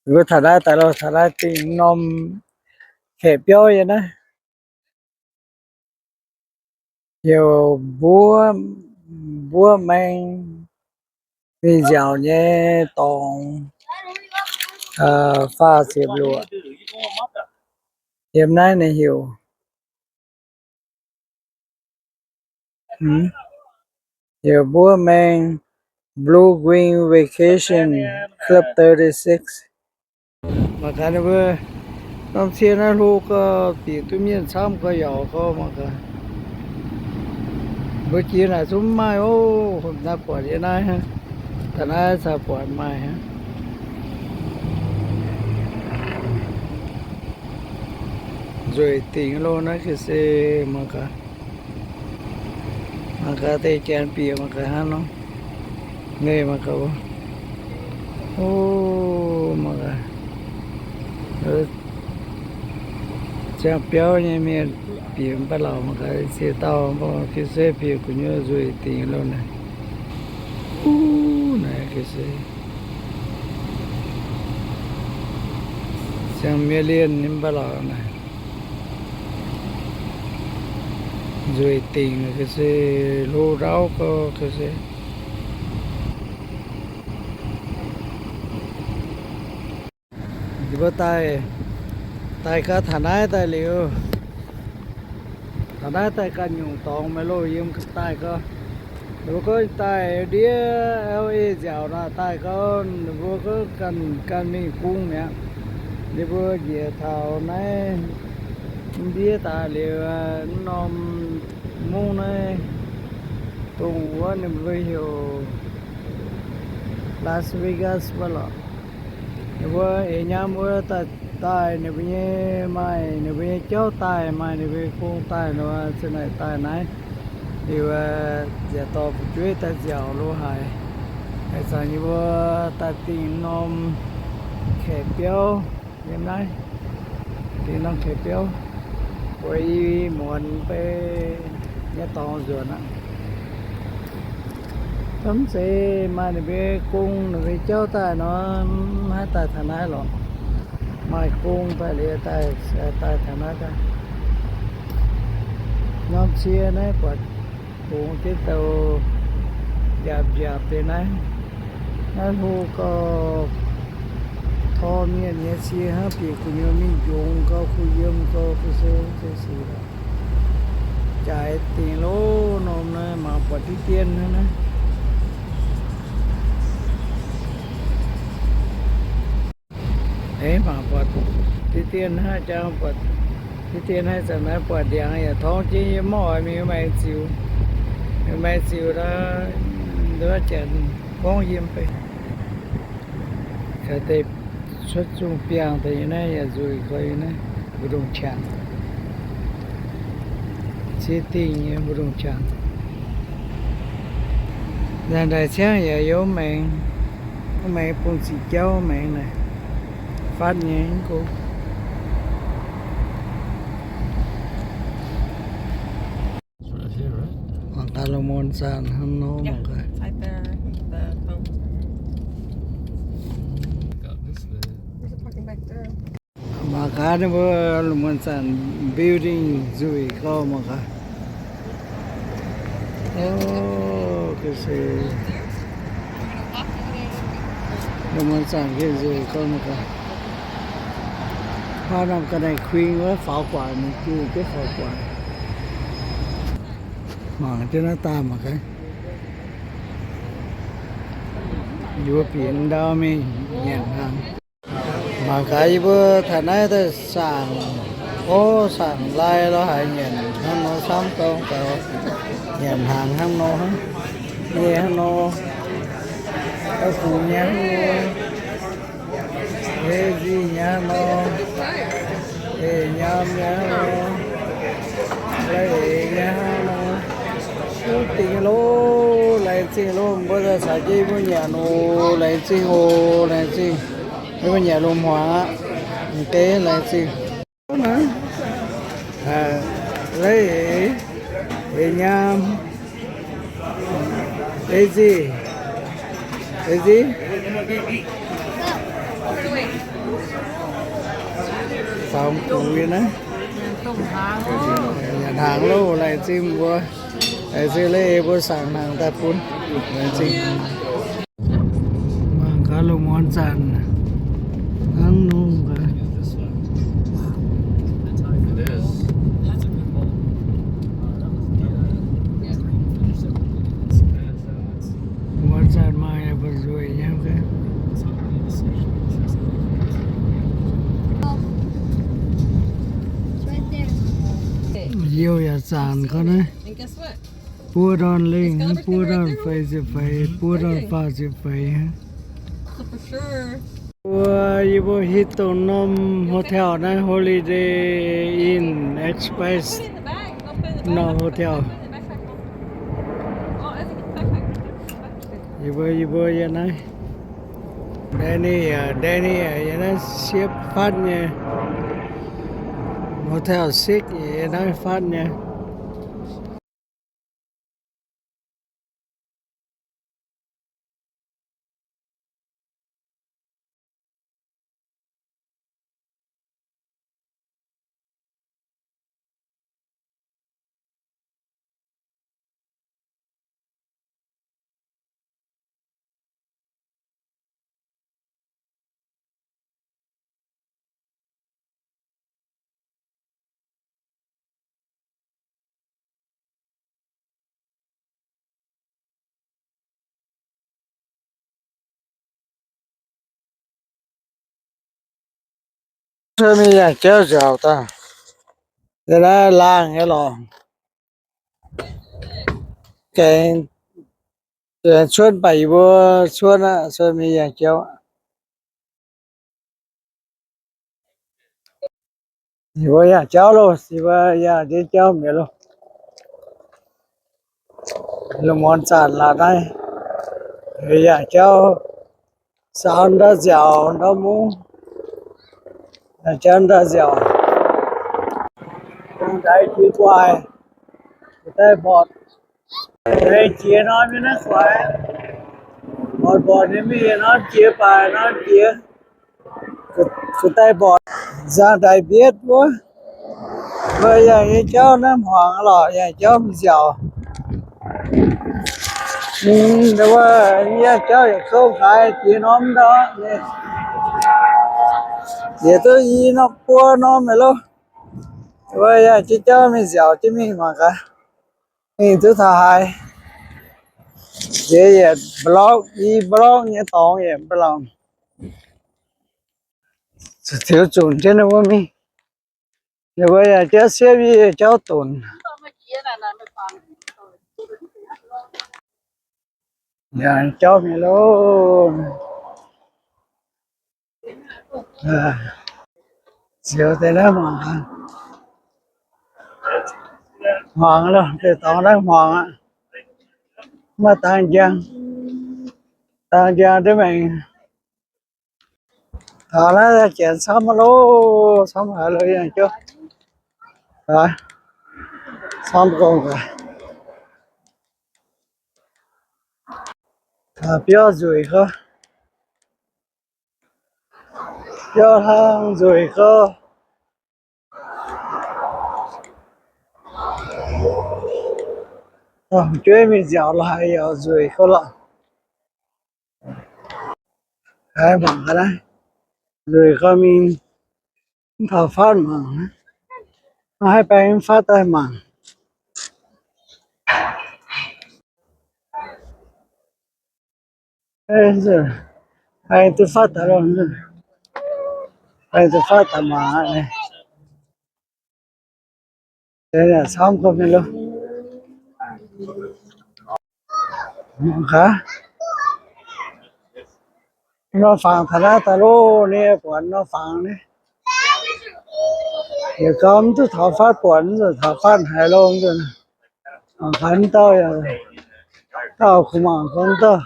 vừa thả ra thì nom khẽ béo vậy đó nhiều búa búa mang vì dạo nhé toàn pha xếp lụa hiện nay này hiểu ừ. Hiểu búa mang Blue Green Vacation Club 36 mà cái này vừa năm xưa nó lúc thì tự nhiên xong có giỏ có mà cái bữa kia là chúng mai ô hôm nay quả điện này ha tại nay sao quả mai ha rồi tiền luôn nó cái xe mà cái tay chân bìa mà cái hắn nó nghe mà cậu ô mà cái chẳng béo như miền biển bắt đầu mà cái xe tàu mà cái xe bìa của nhau rồi tiền luôn này này cái xe chẳng miền liên nhưng bắt đầu này rồi tiền cái xe lô ráo có cái xe thì bữa tay cá thả nái tay liệu thả nái tay cá nhung tòng mấy lô yếm cái tay có nếu có tay đĩa LA dẻo là tay có vừa có cần mình cung nè đi vừa dễ thảo này đĩa tay liệu nom mông này tung quá nên vừa hiểu Las Vegas vào vừa ở nhà vừa tai này bây giờ mai này bây giờ cháu tai mai này bây giờ con tai nó thế này tai này thì giờ to một chút ta giàu luôn hay bây giờ như vừa ta tìm nom khép béo như này tìm nom khép béo với muốn về nhà to rồi nè tấm xe mai này bây cung này bây cháu tai nó hai tai thằng này rồi mai cung phải lấy tai thằng này cả nhóm chia này quạt cung cái tàu dạp thế này nó thu có thon như chia ha bị cũng như mình dùng có khu yếm có cái gì đó chạy tiền lố nôm này mà quạt đi tiền nữa này đấy mà quạt đi tiền ha cho quạt đi tiền hay sao này quạt điện hay thong chỉ mỏi mình mai chiều đó đứa trẻ con yếmไปcái tệp xuất chung piang thì này rồi coi này bù đông chang chỉ tiền bù đông chang lần đại sáng giờ yếu mẹ bông xì cháu mẹ này phát nhé cô Salomon San Hanno Yeah, mọi người. it's right there, the phone. There's a parking back there. Mà cá nó bữa Salomon San building rồi có mọi người. Cái gì Salomon San cái rồi có mọi người. Hoa năm cái này khuyên quá pháo quả mình chưa cái pháo quả. Mà cho nó ta mà cái vừa biển đâu mình nhận hàng mà cái bữa thằng này thì sản lai nó hay nhận hắn nó xong con cậu nhận hàng hắn nó nghe hắn nó cái phụ nhắn cái gì nhá nó cái nhám nhá nó lấy nhá nó tiền lô lại tiền lô bây giờ xài chi với nhà nô lại chi hồ lại chi với nhà lô hóa cái lại chi lấy về nhà cái gì xong cùi nữa Tông tháng nhà hàng lâu lại chim bữa lại chim lấy bữa sáng hàng ta phun lại chim mà cá lô món sàn ăn nung cả It is. món sàn mai là bật rồi nhau cái nhiều nhà sàn có đấy And guess what? pua đòn lên pua đòn phải pua đòn pha sẽ phải So for sure. Ibu hitung nom hotel na Holiday Inn Express Put it in the bag. Don't put it in the bag. no Put it hotel. in the backpack. Oh, I think it's backpack. Ibu ya na. Danny ya na ship phát nha. Hotel Six ya na phát nha. Sao mi ya chéo chào ta. Đây là làng cái lò. Cái xuân bảy bữa xuân á, xuân mi ya chéo. Ibu ya chéo luôn, ibu ya đi chéo mi luôn. Là món sàn là đây. Ya chéo sao nó dẻo nó muốn chân nó dẻo trong đấy chỉ quay tay bọt đây chia nó mới nó khỏe bọt bọt thì mới nó chia bài nó chia cái tay bọt ra đây biết quá bây giờ cái cháu nó hoảng lọ giờ cháu bị dẻo đúng rồi giờ cháu không phải chia nó đó để tôi y nó cua nó mày luôn bây giờ chỉ cháu mình dẻo chứ mình mà cả mình thứ hai dễ blog đi blog như tao vậy blog thiếu chuẩn trên đâu mi giờ bây giờ cháu xe đi cháu tồn giờ cháu mi luôn chiều thế đó mà hoàng luôn thì tao đó hoàng á mà tăng giang để mình thằng nó chuyện xong lố xong rồi rồi chưa rồi xong cùng rồi biểu rồi cơ biểu hàng rồi cơ chơi mình dạo lại rồi cơ lận hai bằng cái đấy rồi cơ mình thảo phát mà hai bên phát tay mà ê giờ hai tôi phát tay rồi hai tôi phát tay mà này thế là xong không mình luôn mong khá nó phẳng thật ra ta lô nè quán nó phẳng đấy thì cơm tôi thảo phát quán rồi thảo phát hai lô rồi khánh tao rồi tao không mà không tao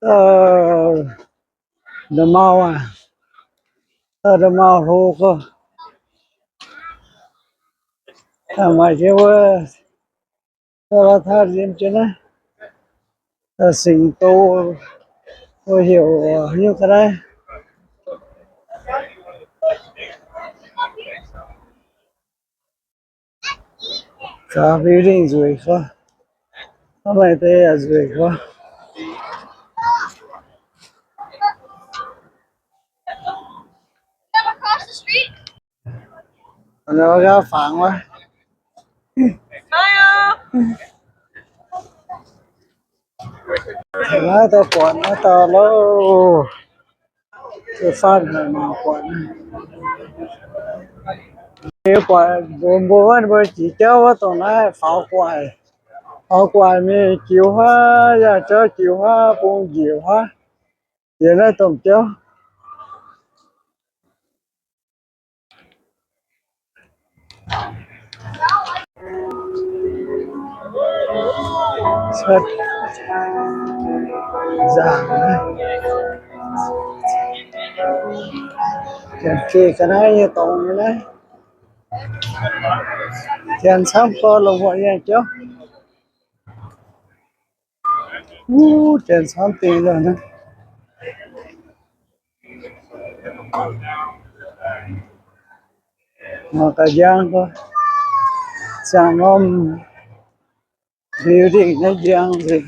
tao đờ mau à tao đờ mau hô cơ tao mà chứ tao là thà riêng chứ này tao sinh tô tôi hiểu như cái đấy cả building rồi khó nó phải thế là rồi khó Step across the street. nó ra phẳng quá Hiya. nó tao quản nó tao nó cái phát này mà quản nếu quản bố anh bố chỉ cho tao nó pháo quài mình chịu hóa ra cho chịu hóa buông chịu hóa vậy nó tao cho sét giảm cái này như tao như này tiền sắm có lồng mọi nhà chứ tiền sắm tiền rồi nè mà cả giang thôi giang om building nó giang thì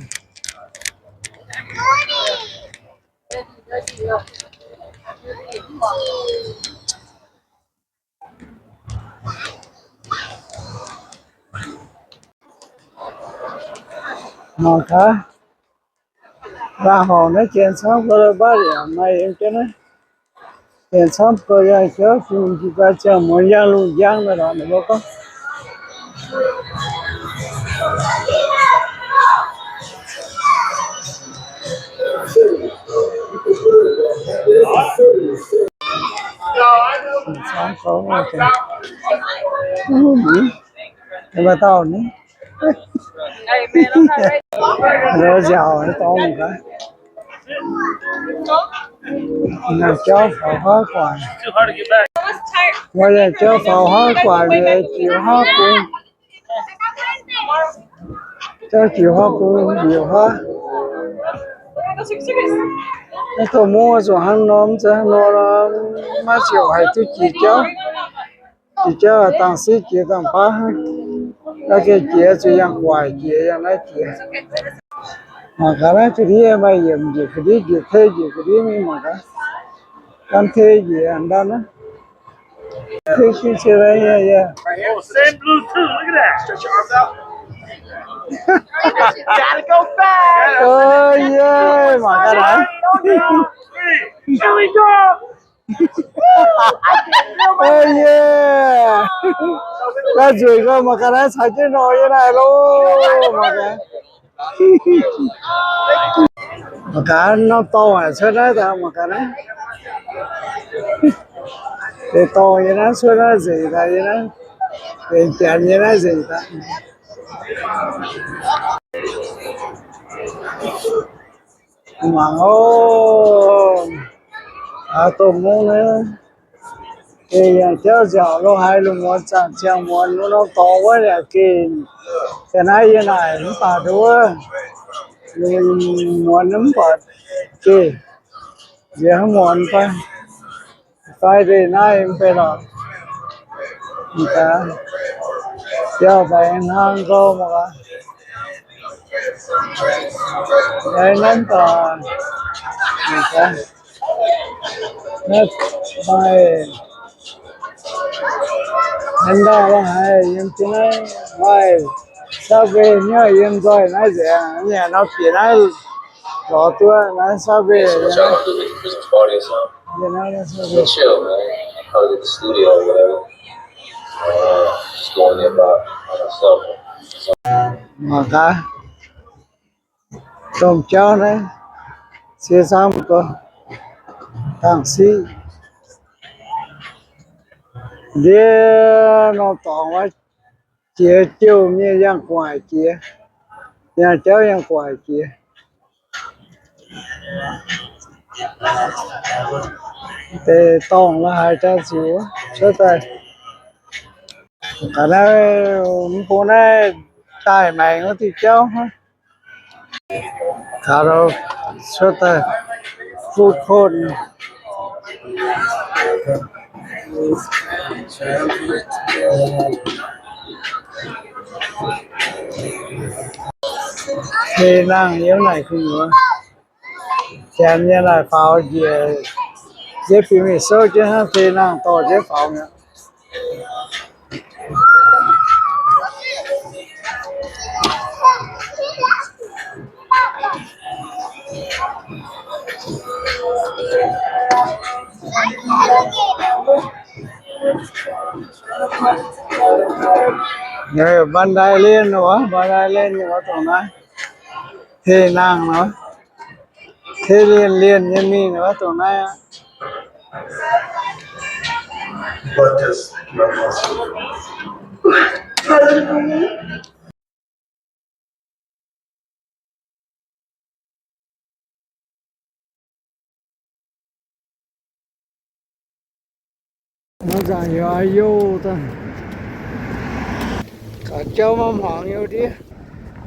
mà cả ba hồ nó tiền sắm có ba điểm mày em cho nó tiền sắm có ra chứ chúng chỉ có chờ mỗi giang luôn giang nữa đó nó có sáng có cái cái bà tao nữa Hey man, I'm not ready. nó giàu nó to một cái là cho pháo hoa quả I was tired. ngoài ra cho pháo hoa quả về chiều hoa cũng cho chiều hoa cũng nhiều hoa Go serious. nó tôi mua rồi hàng nóm cho nó là mà chiều hay tôi chỉ cho tăng sĩ chỉ tăng ba là cái chia cho yang quả chia yang này chia mà cái này thì đi mà yếm gì cái đi thế gì cái đi mình mà cái thế gì anh đó nó thế cái gì đấy ya Oh, same Bluetooth. Look at that. Stretch your arms out. Gotta go fast. ơi yeah mà cái này Here we go. ơi yeah cái gì cơ mà cái này sai trên nồi như này luôn mà cái nó to à sao đấy tao mà cái này thì to như nó sao nó gì ta như nó thì chén như nó gì ta mà ô tôi muốn nữa thì cháu giàu nó hay luôn muốn chẳng chẳng muốn nó to quá là cái này như này nó phải đua mình muốn nó phải kì giờ không muốn phải thì nay em phải rồi người ta cho bạn hơn cô mà đây nắm tờ người ta nó bài anh đó là hay em chỉ nói bài sao về nhớ em rồi nói gì nhà nó chỉ nói rõ tua nói sao về Trying to do the Christmas party or something. vậy nói sao về Chill, man. I probably at the studio or whatever. Just going there by myself. mà cả tôm chó đấy xe sao một con thằng sĩ đi nó toàn quá chia chiều như giang ngoài chia nhà cháu giang ngoài chia thì toàn là hai trăm xíu số tay cả này phố này tài mày nó thì cháu hết cả rồi số tay food court thế năng yếu này không nữa chém như là pháo dễ phim mình sâu chứ ha thế năng to dễ pháo nữa rồi ban đài lên nữa ban đài lên nhưng mà tụi nó thế năng nữa thế liền liền như mi nữa tụi nó nó dài dài vô ta cả châu mắm hoàng yêu đi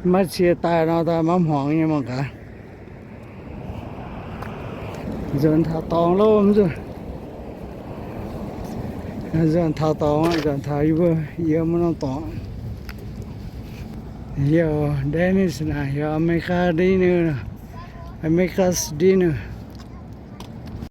mất chia tay nó ta mắm hoàng như mà cả dần thả tòng luôn rồi dần thả tòng dần thả yêu yêu mà nó tòng yêu Dennis này yêu America đi nữa America đi nữa